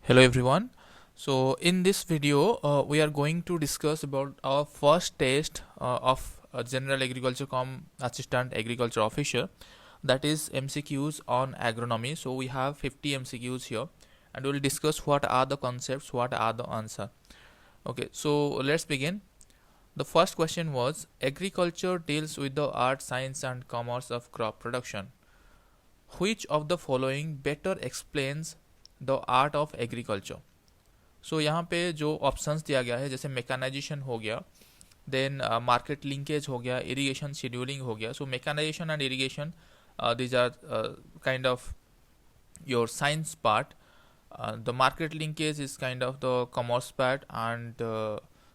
Hello everyone. So in this video we are going to discuss about our first test of General Agriculture Assistant Agriculture Officer, that is MCQs on agronomy. So we have 50 MCQs here and we will discuss what are the concepts, what are the answer. Okay, so let's begin. The first question was, agriculture deals with the art, science and commerce of crop production. Which of the following better explains the art of agriculture? So यहाँ पे जो options दिया गया है, जैसे mechanisation हो गया, then market linkage हो गया, इरिगेशन शेड्यूलिंग हो गया. So mechanisation and irrigation, these are kind of your science part. The market linkage is kind of the commerce part, and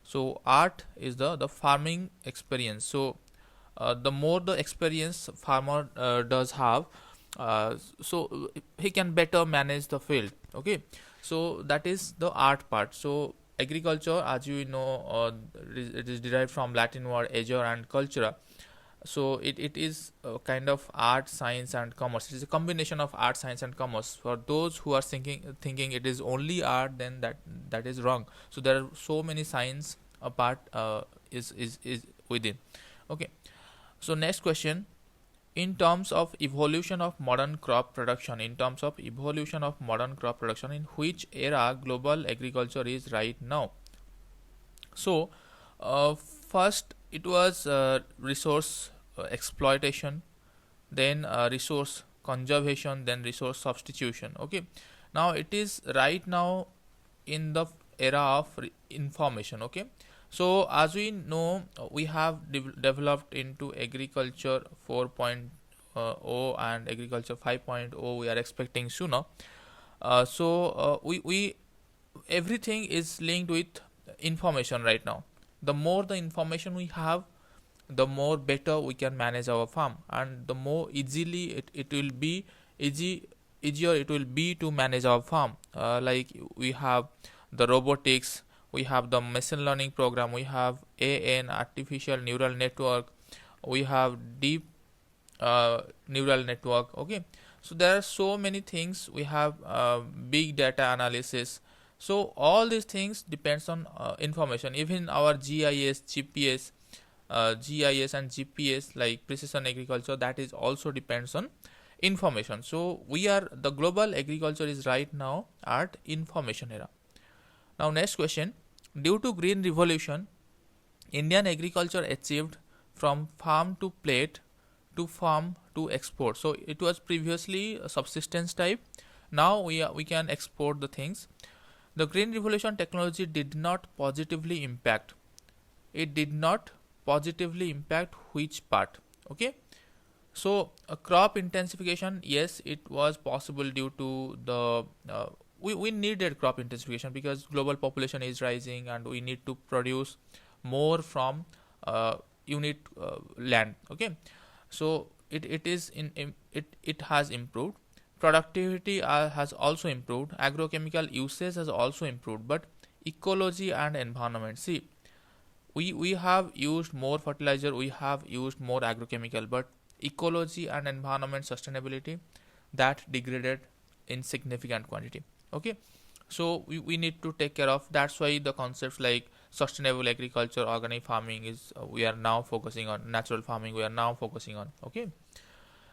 so art is the farming experience. So the more the experience farmer does have, so he can better manage the field. Okay, so that is the art part. So agriculture, as you know, it is derived from Latin word agere and cultura. So it is kind of art, science and commerce. It is a combination of art, science and commerce. For those who are thinking it is only art, then that is wrong. So there are so many science part is within. Okay, so next question. In terms of evolution of modern crop production, in which era global agriculture is right now? So first it was resource exploitation, then resource conservation, then resource substitution. Okay, now it is right now in the era of information. Okay, so as we know, we have developed into agriculture 4.0 and agriculture 5.0 we are expecting sooner. We everything is linked with information right now. The more the information we have, the more better we can manage our farm, and the more easily it will be easier it will be to manage our farm. Like we have the robotics, we have the machine learning program, we have AN, artificial neural network, we have deep neural network. Okay, so there are so many things. We have big data analysis. So all these things depends on information. Even our GIS, GPS, GIS and GPS, like precision agriculture, that is also depends on information. So the global agriculture is right now at information era. Now next question. Due to green revolution, Indian agriculture achieved from farm to plate to farm to export. So it was previously a subsistence type. Now we can export the things. The green revolution technology did not positively impact. It did not positively impact which part? Okay, so a crop intensification, yes, it was possible due to the we needed crop intensification because global population is rising and we need to produce more from unit land. Okay, so it has improved. Productivity has also improved. Agrochemical usage has also improved. But ecology and environment, see, we have used more fertilizer, we have used more agrochemical, but ecology and environment sustainability, that degraded in significant quantity. Okay, so we need to take care of. That's why the concepts like sustainable agriculture, organic farming is we are now focusing on. Natural farming we are now focusing on. Okay,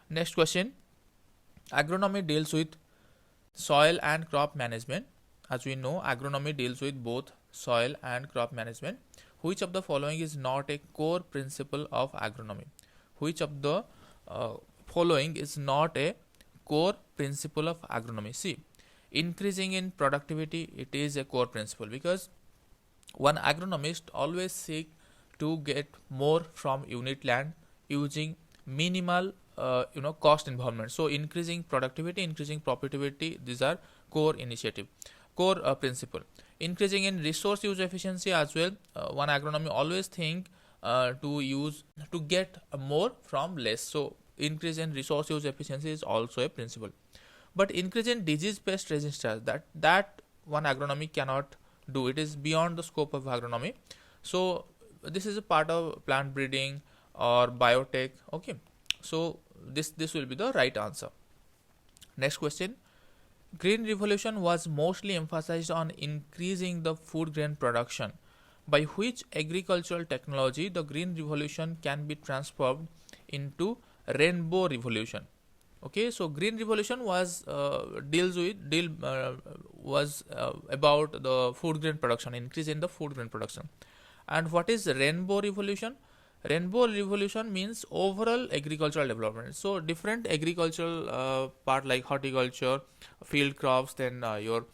next question. Agronomy deals with soil and crop management. As we know, agronomy deals with both soil and crop management. Which of the following is not a core principle of agronomy? Which of the following is not a core principle of agronomy? See, increasing in productivity, it is a core principle, because one agronomist always seek to get more from unit land using minimal cost involvement. So increasing productivity, increasing profitability, these are core principle. Increasing in resource use efficiency as well. One agronomy always think to get more from less. So increase in resource use efficiency is also a principle. But increase in disease pest resistance, that one agronomy cannot do. It is beyond the scope of agronomy. So this is a part of plant breeding or biotech. Okay, so this will be the right answer. Next question. Green revolution was mostly emphasized on increasing the food grain production, by which agricultural technology the green revolution can be transformed into rainbow revolution. Okay, so green revolution was about the food grain production, increase in the food grain production. And what is rainbow revolution? Rainbow revolution means overall agricultural development. So different agricultural part like horticulture, field crops, then your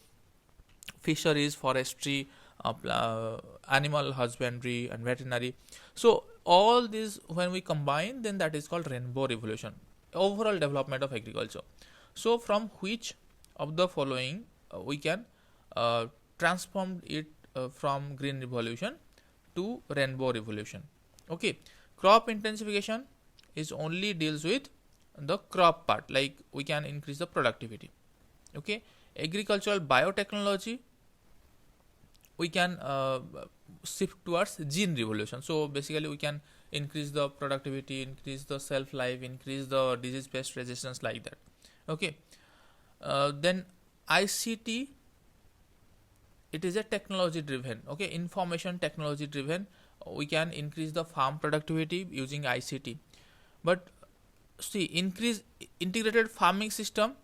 fisheries, forestry, animal husbandry, and veterinary. So all these when we combine, then that is called rainbow revolution, overall development of agriculture. So from which of the following we can transform it from green revolution to rainbow revolution? Okay, crop intensification is only deals with the crop part, like we can increase the productivity. Okay, agricultural biotechnology, we can shift towards gene revolution. So basically we can increase the productivity, increase the shelf life, increase the disease pest resistance, like that. Okay, then ICT, it is a technology driven, okay, information technology driven. We can increase the farm productivity using ICT. But see, increase integrated farming system.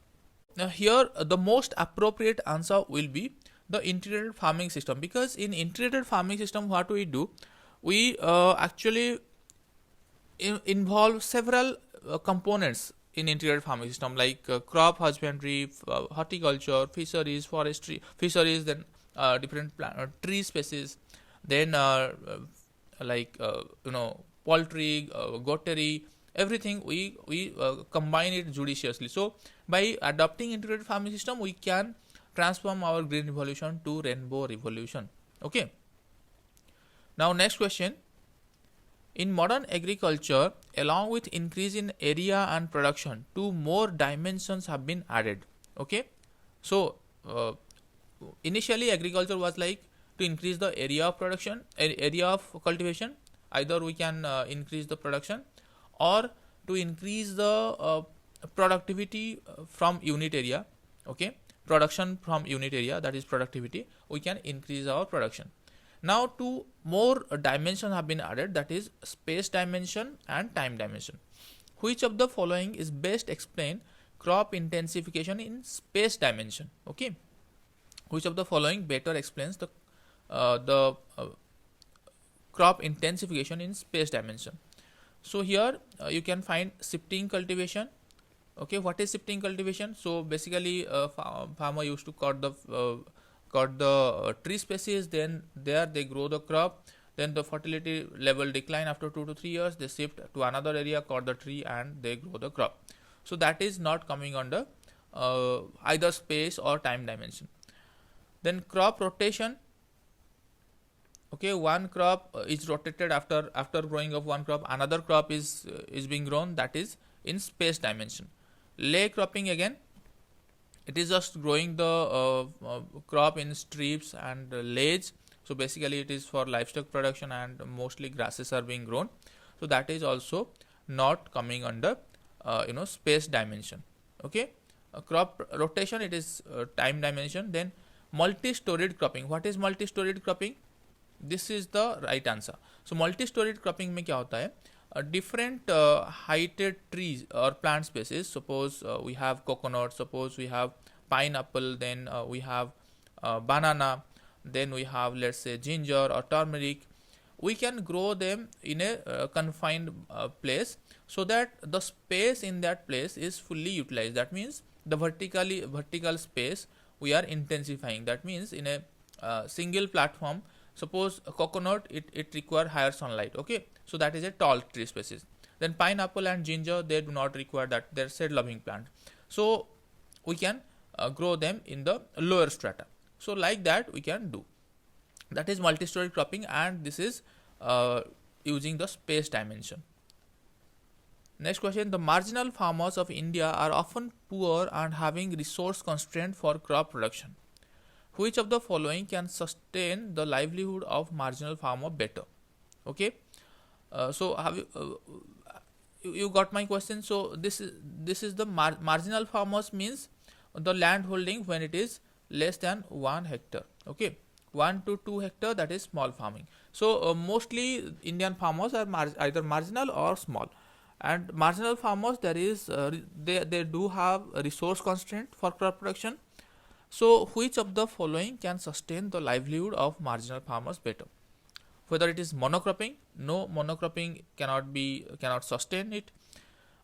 Now here the most appropriate answer will be the integrated farming system, because in integrated farming system what we do, we actually involve several components in integrated farming system, like crop husbandry, horticulture, fisheries, forestry, fisheries, then different tree species, then poultry, goatry, everything we combine it judiciously. So by adopting integrated farming system, we can transform our green revolution to rainbow revolution. Okay, now next question. In modern agriculture, along with increase in area and production, two more dimensions have been added. Okay, so initially agriculture was like to increase the area of production, area of cultivation. Either we can increase the production, or to increase the productivity from unit area. Okay, production from unit area, that is productivity, we can increase our production. Now two more dimensions have been added, that is space dimension and time dimension. Which of the following is best explain crop intensification in space dimension? Okay, which of the following better explains the crop intensification in space dimension? So here you can find shifting cultivation. Okay, what is shifting cultivation? So basically farmer used to cut the tree species, then there they grow the crop, then the fertility level decline after 2 to 3 years, they shift to another area, cut the tree, and they grow the crop. So that is not coming under either space or time dimension. Then crop rotation. Okay, one crop is rotated after growing of one crop, another crop is being grown, that is in space dimension. Lay cropping, again it is just growing the crop in strips and lays. So basically it is for livestock production, and mostly grasses are being grown. So that is also not coming under space dimension. Okay, crop rotation, it is time dimension. Then multi-storied cropping. What is multi-storied cropping? This is the right answer. So multi-storied cropping में क्या होता है, different heighted trees or plant species. Suppose we have coconut, suppose we have pineapple, then we have banana, then we have, let's say, ginger or turmeric. We can grow them in a confined place, so that the space in that place is fully utilized. That means the vertical space we are intensifying. That means in a single platform, suppose a coconut, it require higher sunlight. Okay, so that is a tall tree species. Then pineapple and ginger, they do not require that, they're shade loving plant. So we can grow them in the lower strata. So like that we can do. That is multi-story cropping, and this is using the space dimension. Next question. The marginal farmers of India are often poor and having resource constraint for crop production. Which of the following can sustain the livelihood of marginal farmer better? Okay, so have you got my question? So this is the marginal farmers, means the land holding when it is less than 1 hectare. Okay, 1 to 2 hectare, that is small farming. So mostly Indian farmers are either marginal or small, and marginal farmers, there is they do have a resource constraint for crop production. So which of the following can sustain the livelihood of marginal farmers better? Whether it is monocropping, no, monocropping cannot sustain it.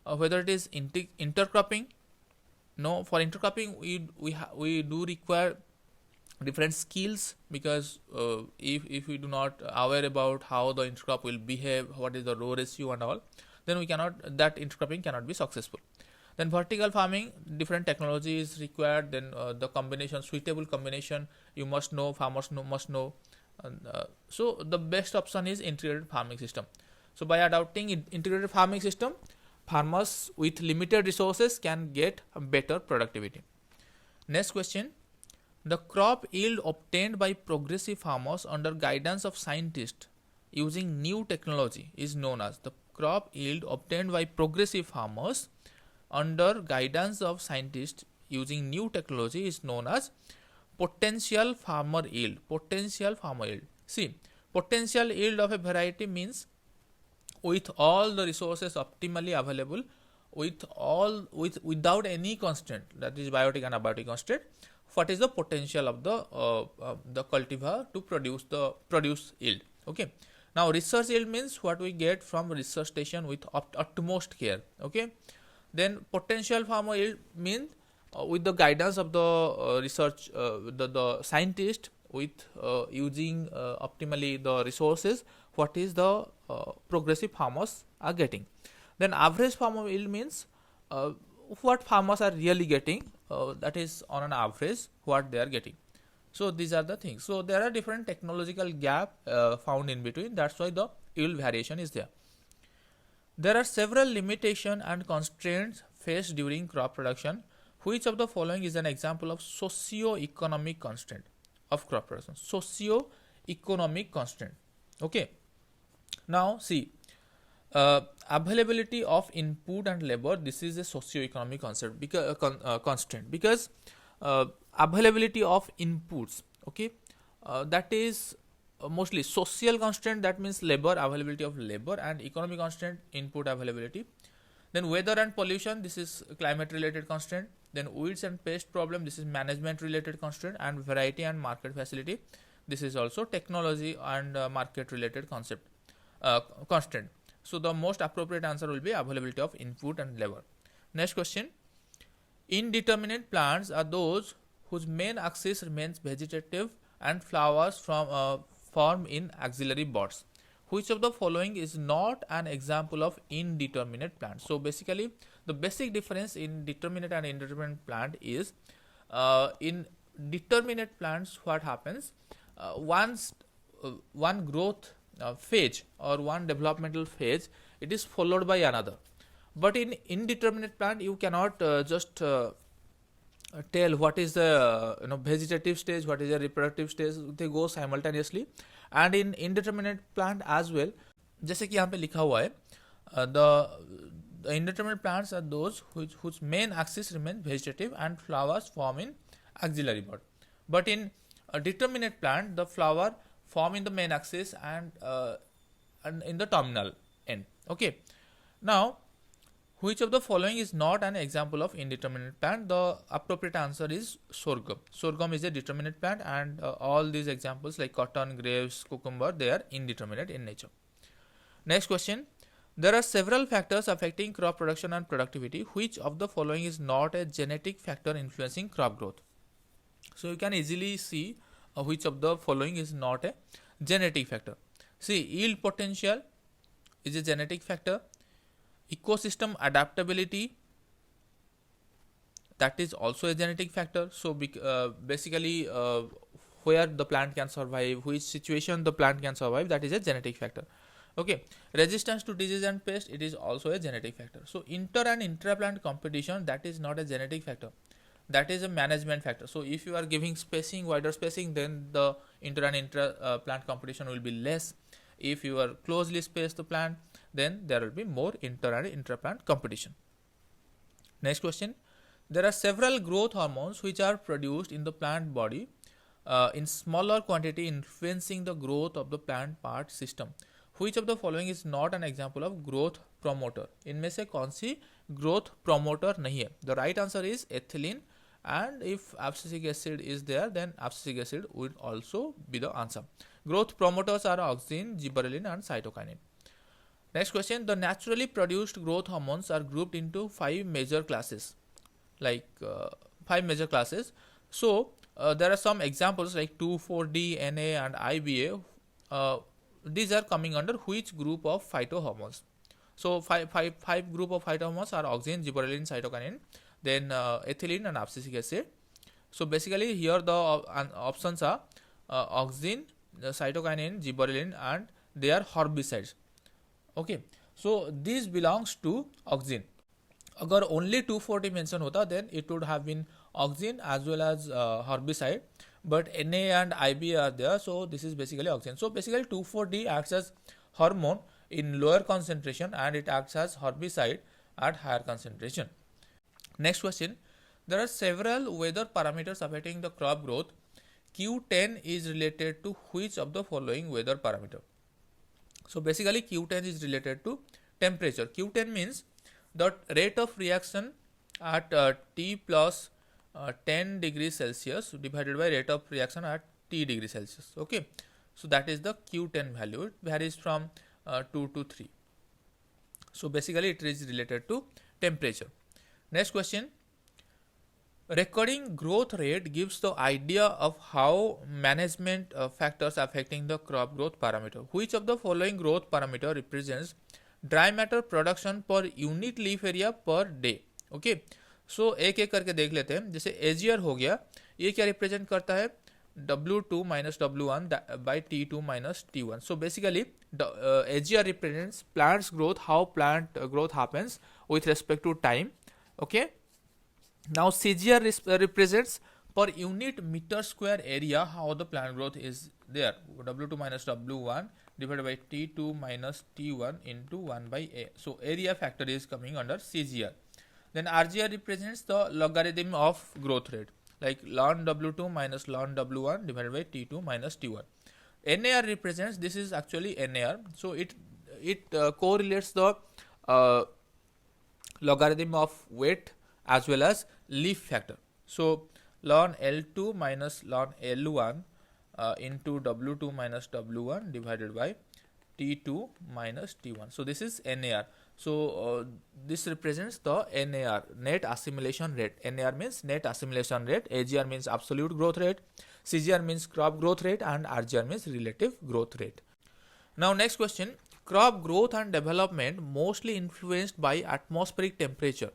Whether it is intercropping, no, for intercropping we do require different skills, because if we do not aware about how the intercrop will behave, what is the row ratio and all, then that intercropping cannot be successful. Then vertical farming, different technology is required. Then the combination, suitable combination, you must know, farmers must know. So the best option is integrated farming system. So by adopting integrated farming system, farmers with limited resources can get better productivity. Next question. The crop yield obtained by progressive farmers under guidance of scientists using new technology is known as, the crop yield obtained by progressive farmers under guidance of scientists using new technology is known as potential farmer yield. Potential farmer yield. See, potential yield of a variety means with all the resources optimally available, without any constraint, that is biotic and abiotic constraint, what is the potential of the cultivar to produce yield. Okay. Now research yield means what we get from research station with utmost care. Okay. Then potential farmer yield means with the guidance of the research, the scientist, with using optimally the resources, what is the progressive farmers are getting. Then average farmer yield means what farmers are really getting, that is on an average what they are getting. So these are the things. So there are different technological gap found in between, that's why the yield variation is there. There are several limitations and constraints faced during crop production. Which of the following is an example of socio-economic constraint of crop production? Socio-economic constraint. Okay. Now see, availability of input and labor, this is a socio-economic concept constraint, because availability of inputs, okay, that is mostly social constraint, that means labor, availability of labor, and economic constraint, input availability. Then weather and pollution, this is climate related constraint. Then weeds and pest problem, this is management related constraint. And variety and market facility, this is also technology and market related constraint. So the most appropriate answer will be availability of input and labor. Next question. Indeterminate plants are those whose main axis remains vegetative and flowers form in axillary buds. Which of the following is not an example of indeterminate plant? So basically the basic difference in determinate and indeterminate plant is, in determinate plants what happens, once one growth phase or one developmental phase, it is followed by another. But in indeterminate plant you cannot just tell what is the vegetative stage, what is the reproductive stage, they go simultaneously. And in indeterminate plant as well, जैसे कि यहाँ पे लिखा हुआ है, the indeterminate plants are those whose main axis remains vegetative and flowers form in axillary bud. But in a determinate plant, the flower form in the main axis and in the terminal end. Okay. Now, which of the following is not an example of indeterminate plant? The appropriate answer is sorghum. Sorghum is a determinate plant, and all these examples like cotton, grapes, cucumber, they are indeterminate in nature. Next question. There are several factors affecting crop production and productivity. Which of the following is not a genetic factor influencing crop growth? So you can easily see which of the following is not a genetic factor. See, yield potential is a genetic factor. Ecosystem adaptability, that is also a genetic factor. So basically where the plant can survive, which situation the plant can survive, that is a genetic factor. Okay. Resistance to disease and pest, it is also a genetic factor. So inter and intra-plant competition, that is not a genetic factor, that is a management factor. So if you are giving spacing, wider spacing, then the inter and intra-plant competition will be less. If you are closely spaced the plant, then there will be more inter and intra-plant competition. Next question. There are several growth hormones which are produced in the plant body in smaller quantity, influencing the growth of the plant part system. Which of the following is not an example of growth promoter? इनमें से कौन सी growth promoter नहीं है? The right answer is ethylene, and if abscisic acid is there, then abscisic acid would also be the answer. Growth promoters are auxin, gibberellin, and cytokinin. Next question: the naturally produced growth hormones are grouped into 5 major classes. Like 5 major classes. So there are some examples like 2,4-D, Na, and IBA. These are coming under which group of phytohormones? So five group of phytohormones are auxin, gibberellin, cytokinin, then ethylene and abscisic acid. So basically here the options are auxin, cytokinin, gibberellin, and they are herbicides. Okay, so this belongs to auxin. अगर only 2,4-D mention होता then it would have been auxin as well as herbicide, but Na and IBA are there, so this is basically auxin. So basically 2,4-D acts as hormone in lower concentration and it acts as herbicide at higher concentration. Next question: there are several weather parameters affecting the crop growth. Q10 is related to which of the following weather parameter? So basically Q10 is related to temperature. Q10 means the rate of reaction at T plus 10 degrees Celsius divided by rate of reaction at T degrees Celsius. Okay, so that is the Q10 value. It varies from 2 to 3. So basically it is related to temperature. Next question: recording growth rate gives the idea of how management factors affecting the crop growth parameter. Which of the following growth parameter represents dry matter production per unit leaf area per day? Okay, so एक एक करके देख लेते हैं. जैसे एजियर हो गया, ये क्या रिप्रेजेंट करता है? W2 minus W1 by T2 minus T1. So basically AGR represents plant's growth, how plant growth happens with respect to time. Okay, now CGR represents per unit meter square area how the plant growth is there. W2 minus W1 divided by T2 minus T1 into 1 by A. So area factor is coming under CGR. Then RGR represents the logarithm of growth rate, like ln W2 minus ln W1 divided by T2 minus T1. NAR represents, this is actually NAR, so it correlates the logarithm of weight as well as leaf factor. So ln L2 minus ln L1 into W2 minus W1 divided by T2 minus T1. So this is NAR. So this represents the NAR, net assimilation rate. NAR means net assimilation rate, AGR means absolute growth rate, CGR means crop growth rate, and RGR means relative growth rate. Now next question: crop growth and development mostly influenced by atmospheric temperature.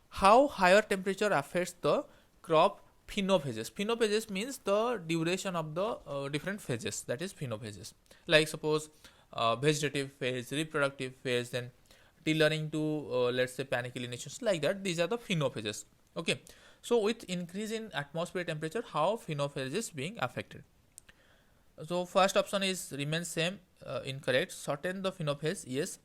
How higher temperature affects the crop phenophases? Phenophases means the duration of the different phases, that is phenophases. Like suppose vegetative phase, reproductive phase, then tillering to let's say paniculations, like that. These are the phenophases. Okay, so with increase in atmospheric temperature, how phenophases being affected? So first option is remains same, incorrect. Shorten the phenophase, yes.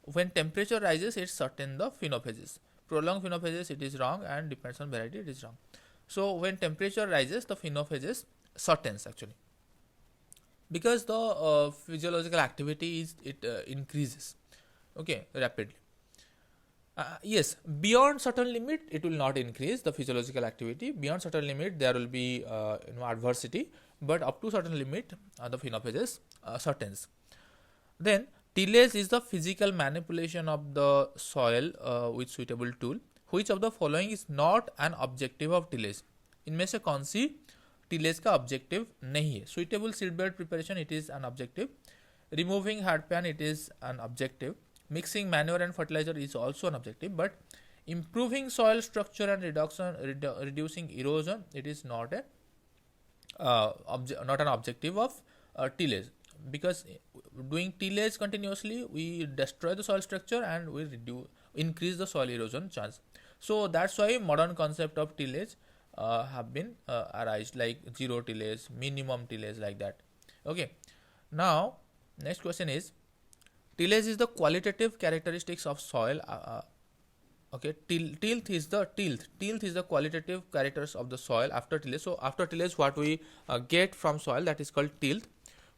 When temperature rises, it shorten the phenophases. Prolonged phenophases, it is wrong, and depends on variety, it is wrong. So when temperature rises, the phenophases shortens actually, because the physiological activity is increases, okay, rapidly. Yes, beyond certain limit it will not increase the physiological activity. Beyond certain limit there will be adversity, but up to certain limit the phenophases shortens. Then tillage is the physical manipulation of the soil with suitable tool. Which of the following is not an objective of tillage? इनमें से कौन सी tillage का objective नहीं है? Suitable seed bed preparation, it is an objective. Removing hard pan, it is an objective. Mixing manure and fertilizer is also an objective, but improving soil structure and reducing erosion, it is not a not an objective of tillage, because doing tillage continuously we destroy the soil structure and we increase the soil erosion chance. So that's why modern concept of tillage have been arised, like zero tillage, minimum tillage, like that. Okay, now next question is: tillage is the qualitative characteristics of soil Okay, tilth is the qualitative characters of the soil after tillage. So after tillage, what we get from soil, that is called tilth.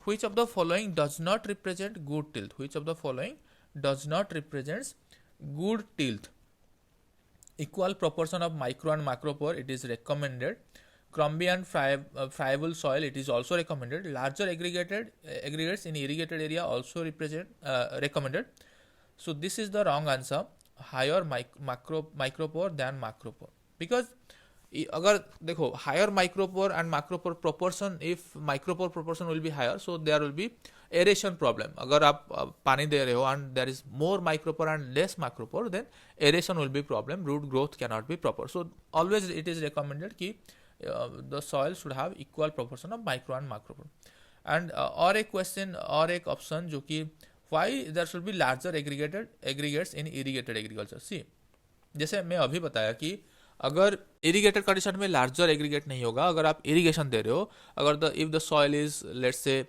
Which of the following does not represent good tilth? Which of the following does not represents good tilth? Equal proportion of micro and macro pore, it is recommended. Crumbly and friable soil, it is also recommended. Larger aggregates in irrigated area also recommended. So this is the wrong answer. Higher micropore than macropore, because अगर देखो higher micropore and macropore proportion, if micropore proportion will be higher, so there will be aeration problem. अगर आप पानी दे रहे हो and there is more micropore and less macropore, then aeration will be problem, root growth cannot be proper. So always it is recommended कि the soil should have equal proportion of micro and macropore. And और एक question और एक option जो कि why there should be larger aggregates in irrigated agriculture. See, जैसे मैं अभी बताया कि अगर इरीगेटेड कंडीशन में लार्जर एग्रीगेट नहीं होगा, अगर आप इरिगेशन दे रहे हो, अगर if the soil is let's say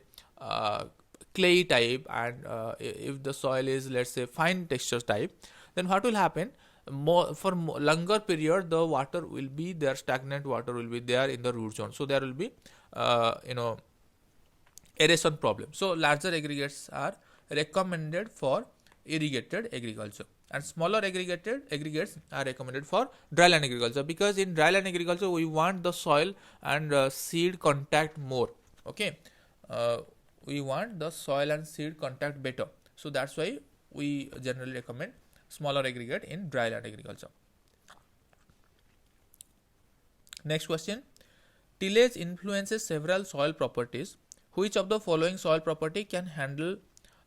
clay type and if the soil is let's say fine texture type, then what will happen, for longer period the water will be there, stagnant water will be there in the root zone, so there will be aeration problem. So larger aggregates are recommended for irrigated agriculture, and smaller aggregates are recommended for dryland agriculture, because in dryland agriculture we want the soil and seed contact more. Okay, we want the soil and seed contact better, so that's why we generally recommend smaller aggregate in dryland agriculture. Next question, tillage influences several soil properties. Which of the following soil property can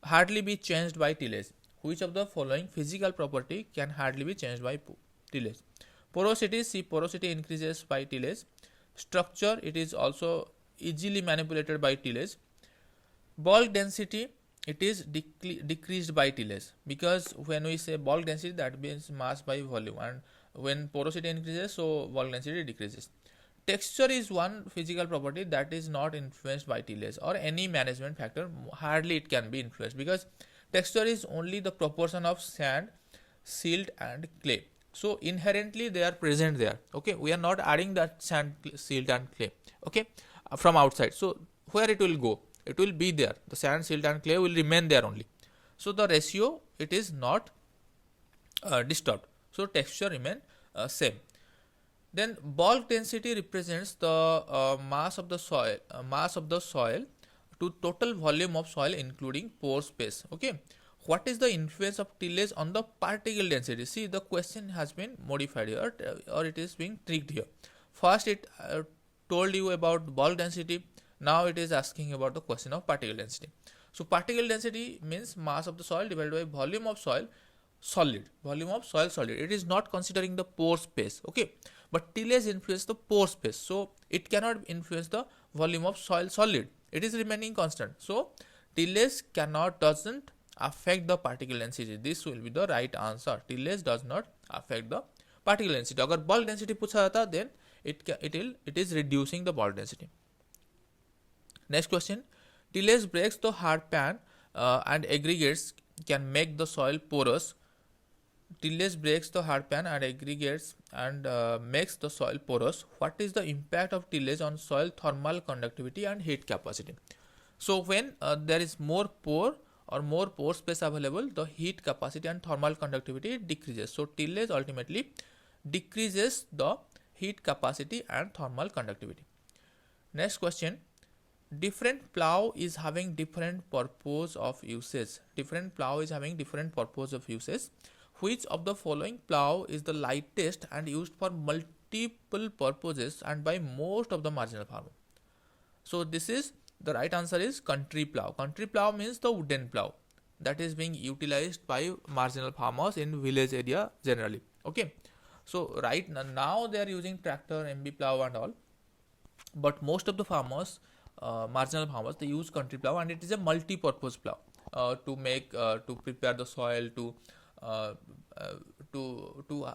hardly be changed by tillage? Which of the following physical property can hardly be changed by tillage? Porosity, see, porosity increases by tillage. Structure, it is also easily manipulated by tillage. Bulk density, it is decreased by tillage, because when we say bulk density, that means mass by volume, and when porosity increases, so bulk density decreases. Texture is one physical property that is not influenced by tillage or any management factor. Hardly it can be influenced, because texture is only the proportion of sand, silt and clay. So inherently they are present there. Okay, we are not adding that sand, silt and clay, okay, from outside. So where it will go? It will be there. The sand, silt and clay will remain there only. So the ratio, it is not disturbed. So texture remain same. Then bulk density represents the mass of the soil to total volume of soil including pore space. Okay, what is the influence of tillage on the particle density? See, the question has been modified here, or it is being tricked here. First it told you about bulk density, now it is asking about the question of particle density. So particle density means mass of the soil divided by volume of soil solid. It is not considering the pore space. Okay, but tillage influences the pore space, so it cannot influence the volume of soil solid. It is remaining constant. So tillage doesn't affect the particle density. This will be the right answer. Tillage does not affect the particle density. अगर bulk density पूछा जाता, then it is reducing the bulk density. Next question, tillage breaks the hard pan and aggregates can make the soil porous. Tillage breaks the hard pan and aggregates and makes the soil porous. What is the impact of tillage on soil thermal conductivity and heat capacity? So when there is more pore or more pore space available, the heat capacity and thermal conductivity decreases. So tillage ultimately decreases the heat capacity and thermal conductivity. Next question, different plow is having different purpose of usage. Which of the following plow is the lightest and used for multiple purposes and by most of the marginal farmer? So this is the right answer is country plow. Country plow means the wooden plow that is being utilized by marginal farmers in village area generally. Okay, so right now they are using tractor, MB plow and all, but most of the farmers, marginal farmers, they use country plow, and it is a multi-purpose plow to prepare the soil, to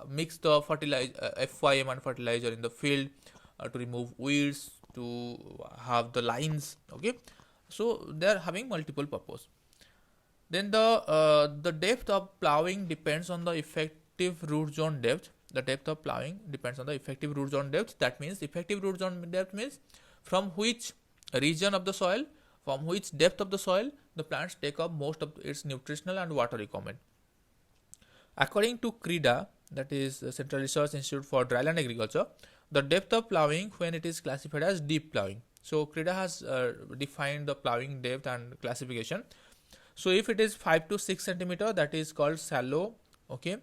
mix the fertilizer, FYM and fertilizer in the field, to remove weeds, to have the lines. Okay, so they are having multiple purpose. Then the depth of plowing depends on the effective effective root zone depth. The depth of plowing depends on the effective root zone depth. That means effective root zone depth means from which region of the soil, from which depth of the soil the plants take up most of its nutritional and water requirement. According to CRIDA, that is Central Research Institute for Dryland Agriculture, the depth of plowing when it is classified as deep plowing. So CRIDA has defined the plowing depth and classification. So if it is 5 to 6 centimeter, that is called shallow. Okay.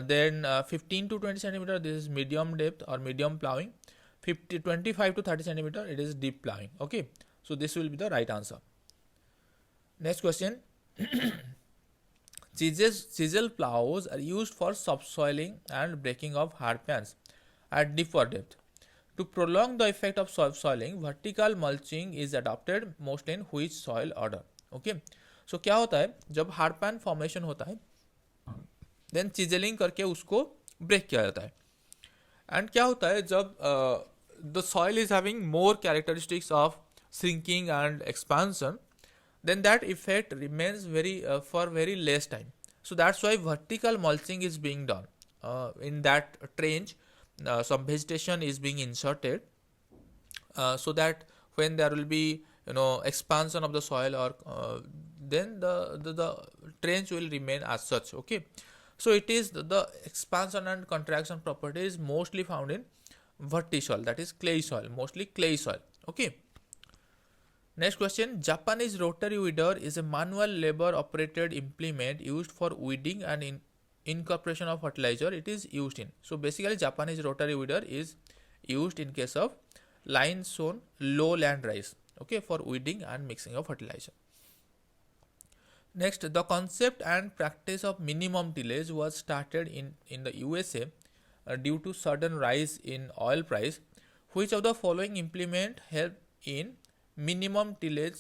Then 15 to 20 centimeter, this is medium depth or medium plowing. 25 to 30 centimeter, it is deep plowing. Okay. So this will be the right answer. Next question. Chisel plows are used for subsoiling and breaking of hard pans at deeper depth. To prolong the effect of subsoiling, vertical mulching is adopted mostly in which soil order? Okay. So क्या होता है, जब hard pan formation होता है then चिजलिंग करके उसको break किया जाता है. एंड क्या होता है, जब the soil is having more characteristics of shrinking and expansion, then that effect remains for very less time. So that's why vertical mulching is being done. In that trench, some vegetation is being inserted, so that when there will be expansion of the soil, or then the trench will remain as such. Okay, so it is the expansion and contraction property is mostly found in vertisoil, that is clay soil, mostly clay soil. Okay. Next question. Japanese rotary weeder is a manual labor operated implement used for weeding and incorporation of fertilizer it is used in. So basically Japanese rotary weeder is used in case of line sown low land rice, okay, for weeding and mixing of fertilizer. Next, the concept and practice of minimum tillage was started in the USA due to sudden rise in oil price. Which of the following implement help in minimum tillage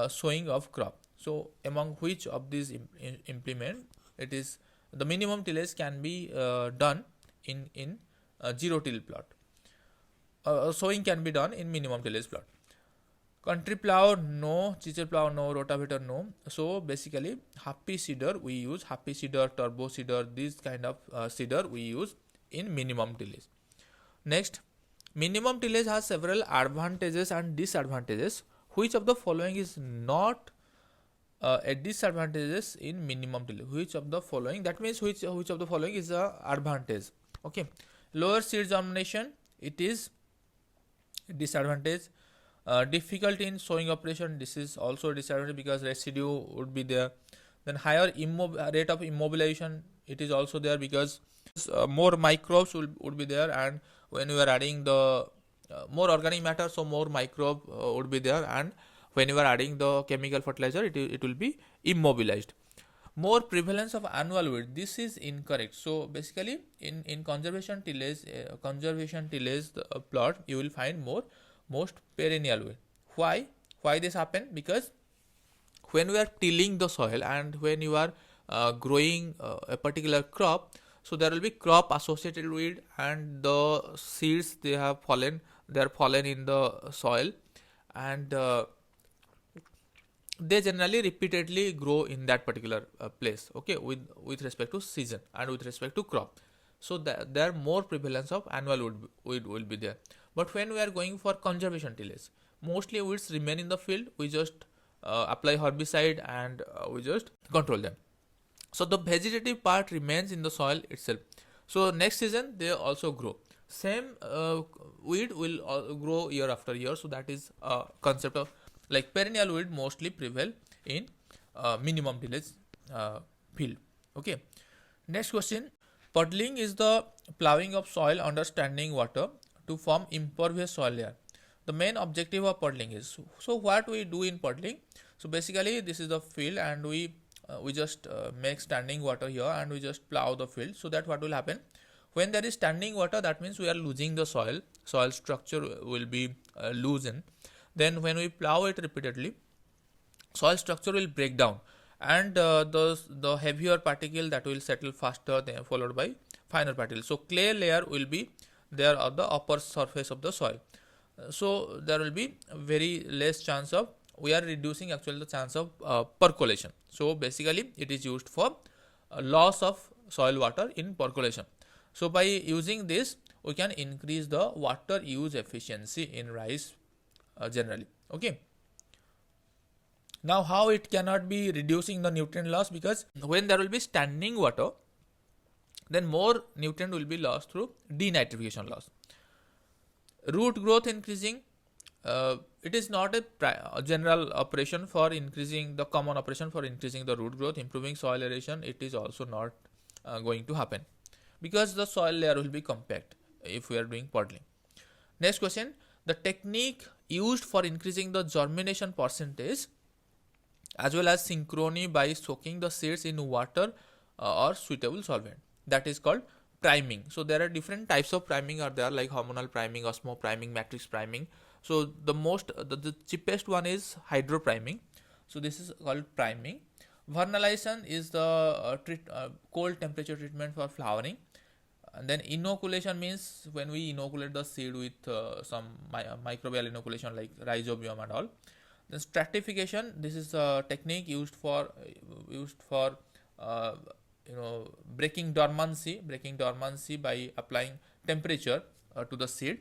sowing of crop? So among which of these implement it is the minimum tillage can be done in zero till plot. Sowing can be done in minimum tillage plot. Country plow no, chisel plow no, rotavator no. So basically happy seeder we use, happy seeder, turbo seeder, this kind of seeder we use in minimum tillage. Next, minimum tillage has several advantages and disadvantages. Which of the following is not a disadvantages in minimum tillage? Which of the following? That means which of the following is a advantage? Okay, lower seed germination, it is disadvantage. Difficulty in sowing operation, this is also a disadvantage because residue would be there. Then higher rate of immobilization, it is also there because more microbes would be there, and when you are adding the more organic matter, so more microbe would be there, and when you are adding the chemical fertilizer, it will be immobilized. More prevalence of annual weed, this is incorrect. So basically in conservation tillage plot you will find most perennial weed. Why this happen? Because when we are tilling the soil and when you are growing a particular crop, so there will be crop associated weed, and the seeds they are fallen in the soil, and they generally repeatedly grow in that particular place, okay, with respect to season and with respect to crop. So there more prevalence of annual weed will be there. But when we are going for conservation tillage, mostly weeds remain in the field, we just apply herbicide and we just control them. So the vegetative part remains in the soil itself. So next season they also grow. Same weed will grow year after year. So that is a concept of like perennial weed mostly prevail in minimum tillage field. Okay. Next question. Puddling is the plowing of soil under standing water to form impervious soil layer. The main objective of puddling is, so what we do in puddling? So basically this is the field, and we just make standing water here, and we just plow the field. So that what will happen when there is standing water, that means we are losing the soil structure will be loosened. Then when we plow it repeatedly, soil structure will break down, and the heavier particle that will settle faster, then followed by finer particle. So clay layer will be there on the upper surface of the soil. So there will be very less chance of, we are reducing actually the chance of percolation. So basically it is used for loss of soil water in percolation. So by using this, we can increase the water use efficiency in rice generally. Okay. Now how it cannot be reducing the nutrient loss, because when there will be standing water, then more nutrient will be lost through denitrification loss. Root growth increasing, it is not a general operation for increasing the common operation for increasing the root growth. Improving soil aeration, it is also not going to happen, because the soil layer will be compact if we are doing poddling. Next question, the technique used for increasing the germination percentage as well as synchrony by soaking the seeds in water or suitable solvent, that is called priming. So there are different types of priming are there, like hormonal priming, osmo priming, matrix priming. So the cheapest one is hydro priming. So this is called priming. Vernalization is the cold temperature treatment for flowering. And then inoculation means when we inoculate the seed with some microbial inoculation like rhizobium and all. Then stratification, this is a technique used for breaking dormancy by applying temperature to the seed.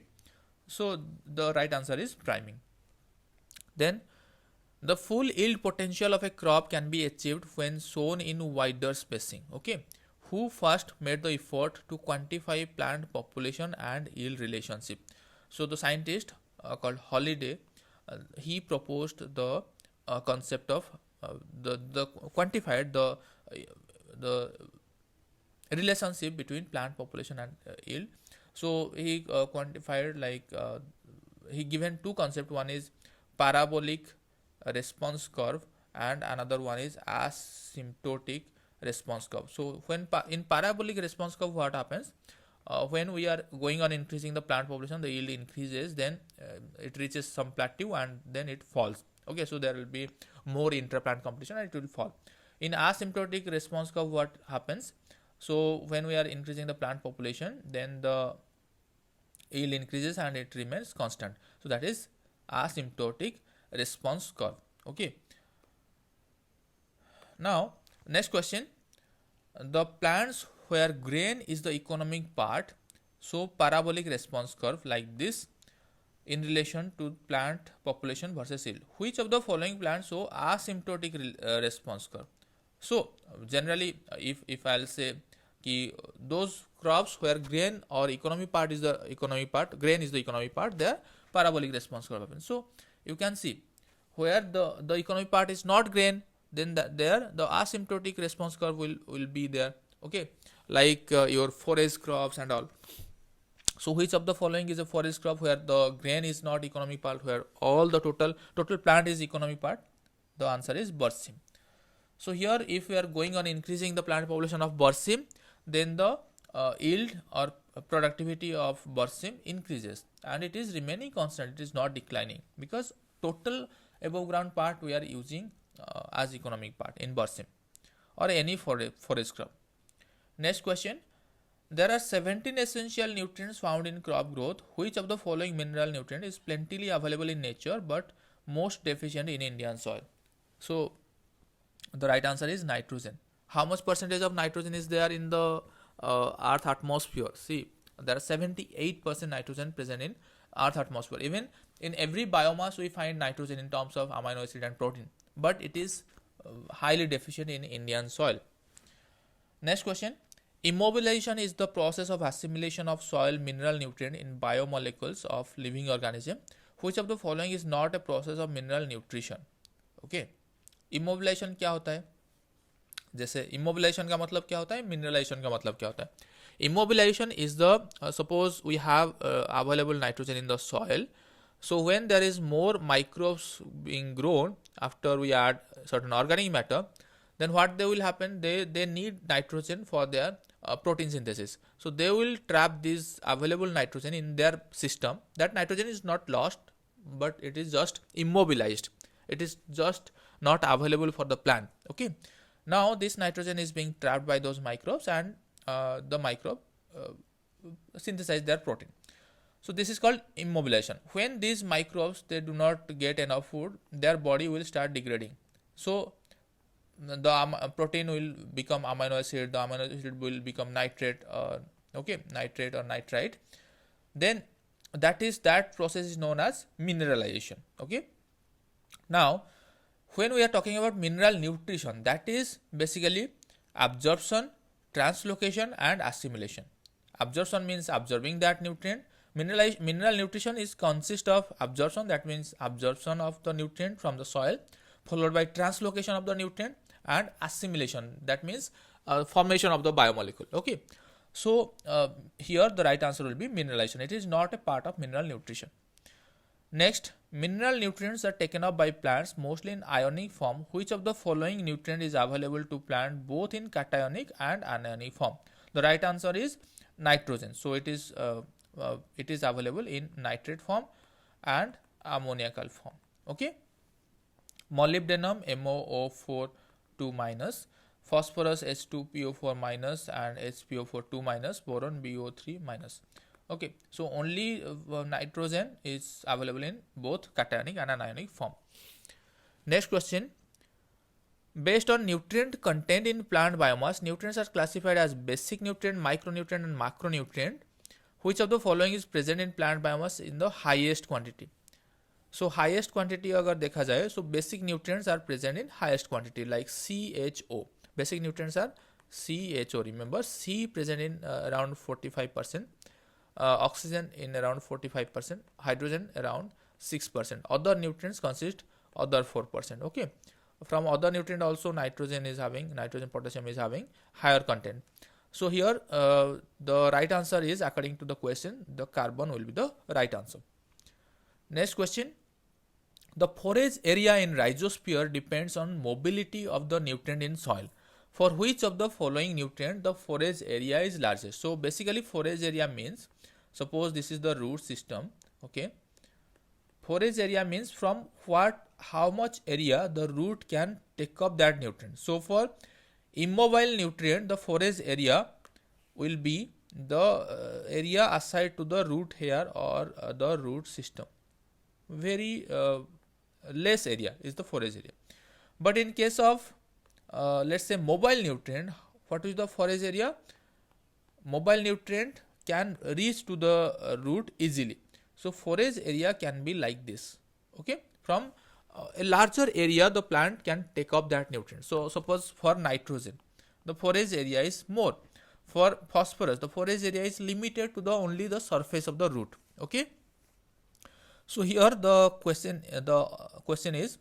So the right answer is priming. Then the full yield potential of a crop can be achieved when sown in wider spacing. Okay, who first made the effort to quantify plant population and yield relationship? So the scientist called Holiday, he proposed the concept of the quantified the relationship between plant population and yield. So he quantified, like he given two concepts. One is parabolic response curve and another one is asymptotic response curve. So when in parabolic response curve, what happens? When we are going on increasing the plant population, the yield increases, then it reaches some plateau and then it falls. Okay, so there will be more intra-plant competition and it will fall. In asymptotic response curve, what happens? So when we are increasing the plant population, then the yield increases and it remains constant. So that is asymptotic response curve. Okay. Now next question, the plants where grain is the economic part, so parabolic response curve like this in relation to plant population versus yield. Which of the following plants show asymptotic response curve? So generally, if I'll say ki those crops where grain or economic part is the economic part, grain is the economic part, there parabolic response curve happens. So you can see where the economic part is not grain, then there the asymptotic response curve will be there. Okay, like your forage crops and all. So which of the following is a forage crop where the grain is not economic part, where all the total plant is economic part? The answer is Barsim. So here, if we are going on increasing the plant population of Barsim, then the yield or productivity of Barsim increases and it is remaining constant, it is not declining, because total above ground part we are using as economic part in Barsim or any forage crop. Next question, there are 17 essential nutrients found in crop growth. Which of the following mineral nutrient is plentifully available in nature but most deficient in Indian soil? So the right answer is nitrogen. How much percentage of nitrogen is there in the earth atmosphere? See, there are 78% nitrogen present in earth atmosphere. Even in every biomass we find nitrogen in terms of amino acid and protein, but it is highly deficient in Indian soil. Next question, immobilization is the process of assimilation of soil mineral nutrient in biomolecules of living organism. Which of the following is not a process of mineral nutrition? Okay, immobilization क्या होता है? जैसे immobilization का मतलब क्या होता है, mineralization का मतलब क्या होता है? Immobilization is the suppose we have available nitrogen in the soil. So when there is more microbes being grown after we add certain organic matter, then what they will happen, they need nitrogen for their protein synthesis. So they will trap this available nitrogen in their system. That nitrogen is not lost, but it is just immobilized. It is just not available for the plant. Okay, now this nitrogen is being trapped by those microbes and the microbe synthesize their protein. So this is called immobilization. When these microbes, they do not get enough food, their body will start degrading. So the protein will become amino acid, the amino acid will become nitrate, okay, nitrate or nitrite, then that process is known as mineralization. Okay, now when we are talking about mineral nutrition, that is basically absorption, translocation and assimilation. Absorption means absorbing that nutrient. Mineral nutrition is consist of absorption, that means absorption of the nutrient from the soil, followed by translocation of the nutrient, and assimilation, that means formation of the biomolecule. Okay, so here the right answer will be mineralization. It is not a part of mineral nutrition. Next, mineral nutrients are taken up by plants mostly in ionic form. Which of the following nutrient is available to plant both in cationic and anionic form? The right answer is nitrogen. So it is available in nitrate form and ammoniacal form. Okay, molybdenum MoO4 2 minus, phosphorus H2PO4 minus and HPO4 2 minus, boron BO3 minus. Okay, so only nitrogen is available in both cationic and anionic form. Next question, based on nutrient content in plant biomass, nutrients are classified as basic nutrient, micronutrient and macronutrient. Which of the following is present in plant biomass in the highest quantity? So highest quantity अगर देखा जाए, so basic nutrients are present in highest quantity like CHO. Basic nutrients are CHO. Remember, C present in around 45%, oxygen in around 45%, hydrogen around 6%. Other nutrients consist other 4%. Okay, from other nutrient also nitrogen, potassium is having higher content. So here the right answer is, according to the question, the carbon will be the right answer. Next question, the forage area in rhizosphere depends on mobility of the nutrient in soil. For which of the following nutrient the forage area is largest? So basically forage area means, suppose this is the root system. Okay, forage area means from how much area the root can take up that nutrient. So for immobile nutrient, the forage area will be the area assigned to the root hair or the root system. Very less area is the forage area. But in case of let's say mobile nutrient, what is the forage area? Mobile nutrient can reach to the root easily. So forage area can be like this. Okay, from a larger area the plant can take up that nutrient. So suppose for nitrogen the forage area is more. For phosphorus the forage area is limited to the only the surface of the root. Okay, so here the question is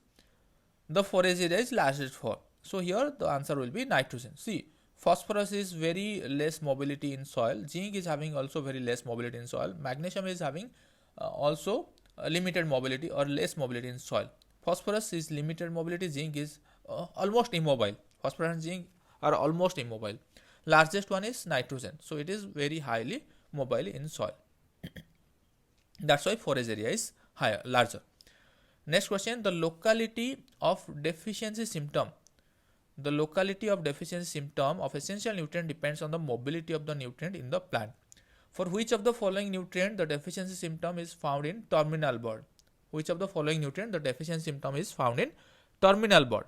the forage area is largest for. So here the answer will be nitrogen. See, phosphorus is very less mobility in soil, zinc is having also very less mobility in soil, magnesium is having also limited mobility or less mobility in soil. Phosphorus is limited mobility, zinc is almost immobile. Phosphorus and zinc are almost immobile. Largest one is nitrogen, so it is very highly mobile in soil. That's why forage area is higher, larger. Next question, the locality of deficiency symptom. The locality of deficiency symptom of essential nutrient depends on the mobility of the nutrient in the plant. For which of the following nutrient the deficiency symptom is found in terminal bud? Which of the following nutrient the deficiency symptom is found in terminal bud?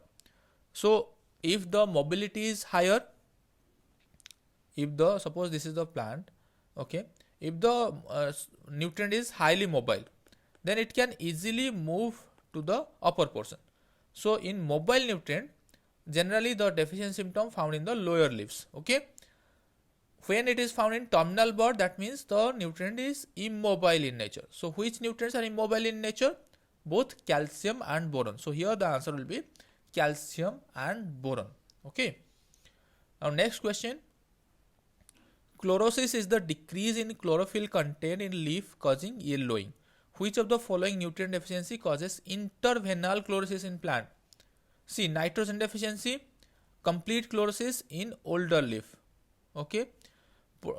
So if the mobility is higher, suppose this is the plant, okay, if the nutrient is highly mobile, then it can easily move to the upper portion. So in mobile nutrient, generally the deficiency symptom found in the lower leaves. Okay, when it is found in terminal bud, that means the nutrient is immobile in nature. So which nutrients are immobile in nature? Both calcium and boron. So here the answer will be calcium and boron. Okay, now next question, chlorosis is the decrease in chlorophyll content in leaf causing yellowing. Which of the following nutrient deficiency causes interveinal chlorosis in plant? See, nitrogen deficiency, complete chlorosis in older leaf. Okay,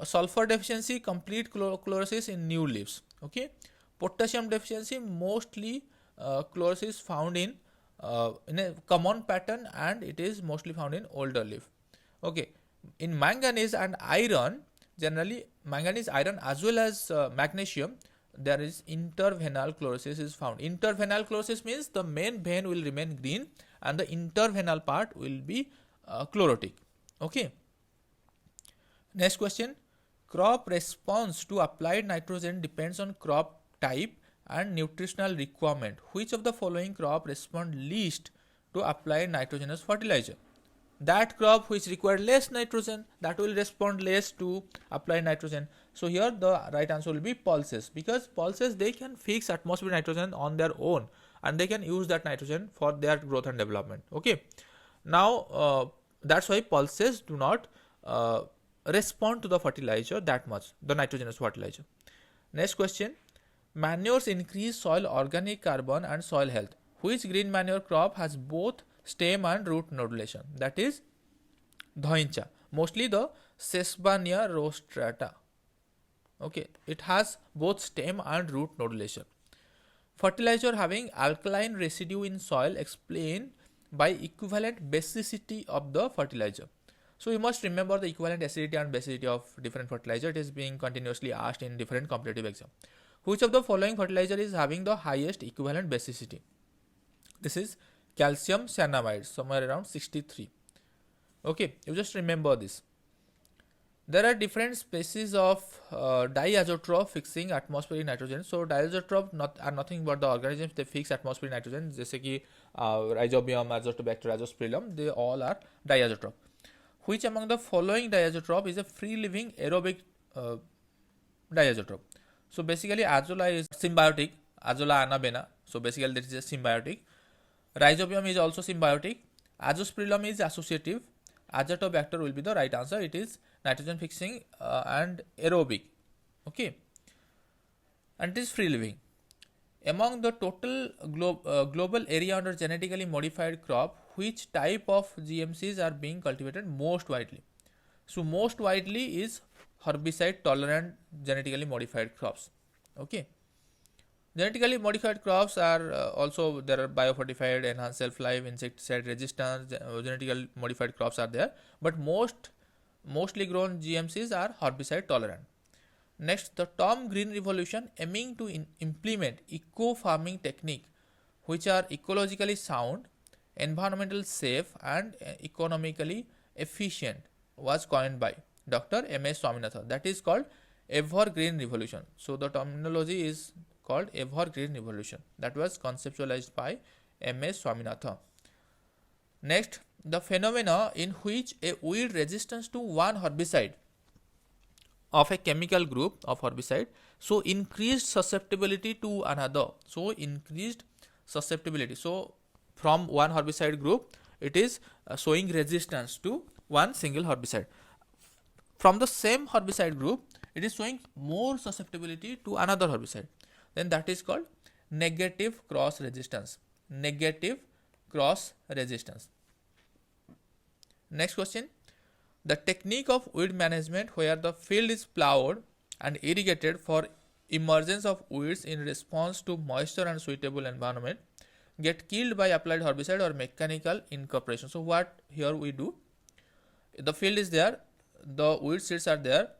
sulfur deficiency, complete chlorosis in new leaves. Okay, potassium deficiency, mostly chlorosis found in a common pattern and it is mostly found in older leaf. Okay, in manganese and iron, generally manganese, iron as well as magnesium, there is interveinal chlorosis is found. Interveinal chlorosis means the main vein will remain green and the intervenal part will be chlorotic. Okay. Next question. Crop response to applied nitrogen depends on crop type and nutritional requirement. Which of the following crop respond least to applied nitrogenous fertilizer? That crop which require less nitrogen, that will respond less to applied nitrogen. So here the right answer will be pulses, because pulses, they can fix atmospheric nitrogen on their own and they can use that nitrogen for their growth and development. Okay. Now that's why pulses do not respond to the fertilizer that much, the nitrogenous fertilizer. Next question. Manures increase soil organic carbon and soil health. Which green manure crop has both stem and root nodulation? That is Dhoincha, mostly the Sesbania rostrata. Okay, it has both stem and root nodulation. Fertilizer having alkaline residue in soil explained by equivalent basicity of the fertilizer. So you must remember the equivalent acidity and basicity of different fertilizer. It is being continuously asked in different competitive exam. Which of the following fertilizer is having the highest equivalent basicity? This is calcium cyanamide, somewhere around 63. Okay, you just remember this. There are different species of diazotroph fixing atmospheric nitrogen. So diazotroph are nothing but the organisms they fix atmospheric nitrogen. जैसे कि rhizobium, azotobacter, azospirillum, they all are diazotroph. Which among the following diazotroph is a free-living aerobic diazotroph? So basically azolla is symbiotic, Azolla anabena. So basically that is a symbiotic. Rhizobium is also symbiotic. Azospirillum is associative. Azotobacter will be the right answer. It is nitrogen fixing and aerobic. Okay. And it is free living. Among the total global area under genetically modified crop, which type of GMCs are being cultivated most widely? So most widely is herbicide tolerant genetically modified crops. Okay. Genetically modified crops are also, there are biofortified, enhanced self-life, insecticide resistance, genetically modified crops are there, but mostly grown GMCs are herbicide tolerant. Next, the Tom Green Revolution aiming to implement eco-farming technique which are ecologically sound, environmental safe and economically efficient was coined by Dr. M.S. Swaminathan. That is called Evergreen Revolution. So the terminology is called Evergreen Revolution. That was conceptualized by M.S. Swaminathan. Next, the phenomena in which a weed resistance to one herbicide of a chemical group of herbicide, so increased susceptibility to another. So increased susceptibility. So from one herbicide group, it is showing resistance to one single herbicide. From the same herbicide group, it is showing more susceptibility to another herbicide. Then that is called negative cross resistance. Negative cross resistance. Next question. The technique of weed management where the field is plowed and irrigated for emergence of weeds in response to moisture and suitable environment get killed by applied herbicide or mechanical incorporation. So what here we do? The field is there, the weed seeds are there,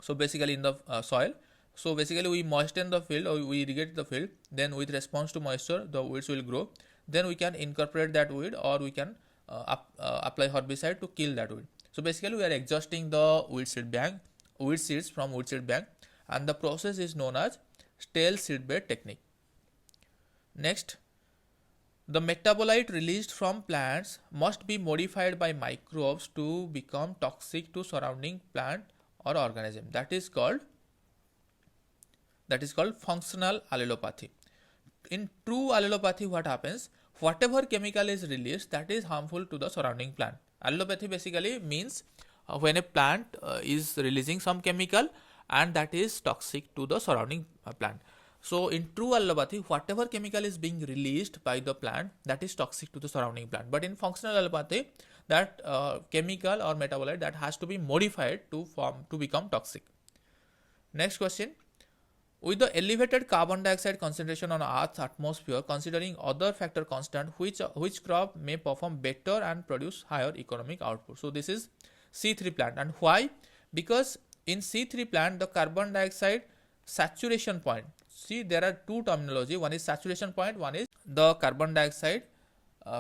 so basically in the soil. So basically we moisten the field or we irrigate the field, then with response to moisture the weeds will grow. Then we can incorporate that weed or we can apply herbicide to kill that weed. So basically we are exhausting the weed seeds from weed seed bank, and the process is known as stale seedbed technique. Next, the metabolite released from plants must be modified by microbes to become toxic to surrounding plant or organism. That is called functional allelopathy. In true allelopathy, what happens? Whatever chemical is released that is harmful to the surrounding plant. Allelopathy basically means when a plant is releasing some chemical and that is toxic to the surrounding plant. So in true allelopathy, whatever chemical is being released by the plant that is toxic to the surrounding plant. But in functional allelopathy, that chemical or metabolite that has to be modified to become toxic. Next question. With the elevated carbon dioxide concentration on Earth's atmosphere, considering other factor constant, which crop may perform better and produce higher economic output? So this is C3 plant. And why? Because in C3 plant, the carbon dioxide saturation point. See, there are two terminology. One is saturation point, one is the carbon dioxide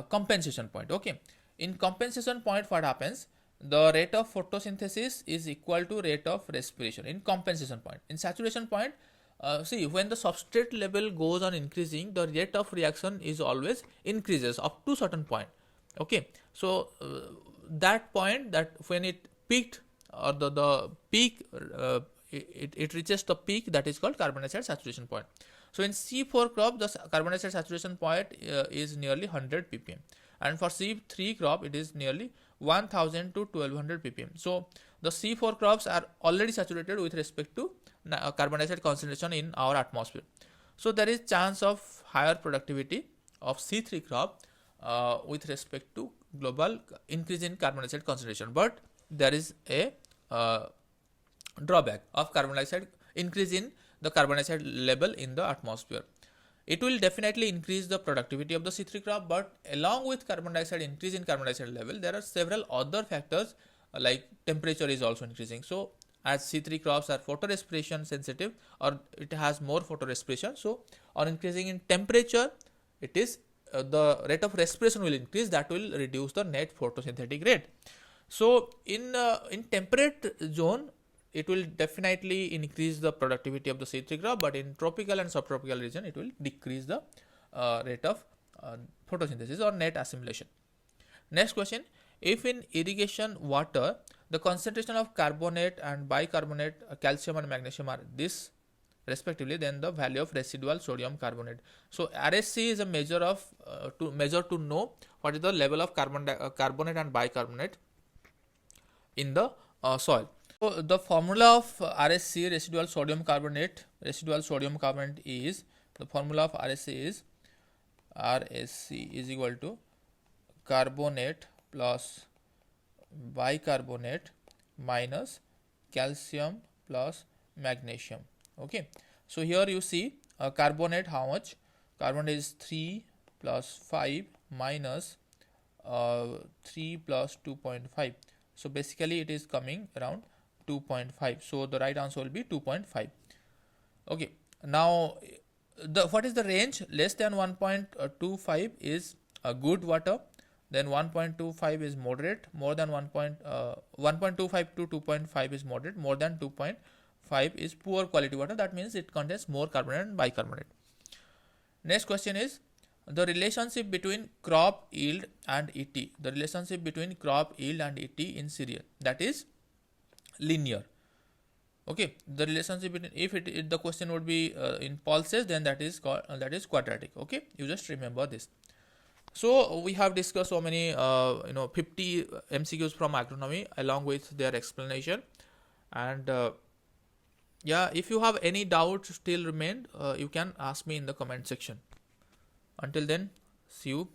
compensation point. Okay, in compensation point what happens, the rate of photosynthesis is equal to rate of respiration in compensation point. In saturation point, see, when the substrate level goes on increasing, the rate of reaction is always increases up to certain point. Okay, so that point, that when it peaked, or the peak, it reaches the peak, that is called carbon dioxide saturation point. So in C4 crop, the carbon dioxide saturation point is nearly 100 ppm, and for C3 crop it is nearly 1000 to 1200 ppm. So the C4 crops are already saturated with respect to carbon dioxide concentration in our atmosphere. So there is chance of higher productivity of C3 crop with respect to global increase in carbon dioxide concentration, but there is a drawback of carbon dioxide increase in the carbon dioxide level in the atmosphere. It will definitely increase the productivity of the C3 crop, but along with carbon dioxide increase in carbon dioxide level, there are several other factors like temperature is also increasing. So as C3 crops are photorespiration sensitive, or it has more photorespiration, so on increasing in temperature, it is the rate of respiration will increase, that will reduce the net photosynthetic rate. So in temperate zone, it will definitely increase the productivity of the C3 crop, but in tropical and subtropical region, it will decrease the rate of photosynthesis or net assimilation. Next question, if in irrigation water the concentration of carbonate and bicarbonate, calcium and magnesium are this respectively, then the value of residual sodium carbonate. So RSC is a measure of to know what is the level of carbonate and bicarbonate in the soil. So the formula of RSC, residual sodium carbonate is, the formula of RSC is equal to carbonate plus bicarbonate minus calcium plus magnesium. Okay, so here you see carbonate, how much carbonate is 3 plus 5 minus 3 plus 2.5. so basically it is coming around 2.5. so the right answer will be 2.5. okay, now what is the range? Less than 1.25 is good water, then 1.25 is moderate, more than 1.25 to 2.5 is moderate, more than 2.5 is poor quality water, that means it contains more carbonate and bicarbonate. Next question is the relationship between crop yield and ET. The relationship between crop yield and ET in cereal, that is linear. Okay, the relationship between, if the question would be in pulses, then that is quadratic. Okay, you just remember this. So we have discussed so many 50 MCQs from agronomy along with their explanation, and yeah, if you have any doubts still remained, you can ask me in the comment section. Until then, see you,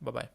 bye bye.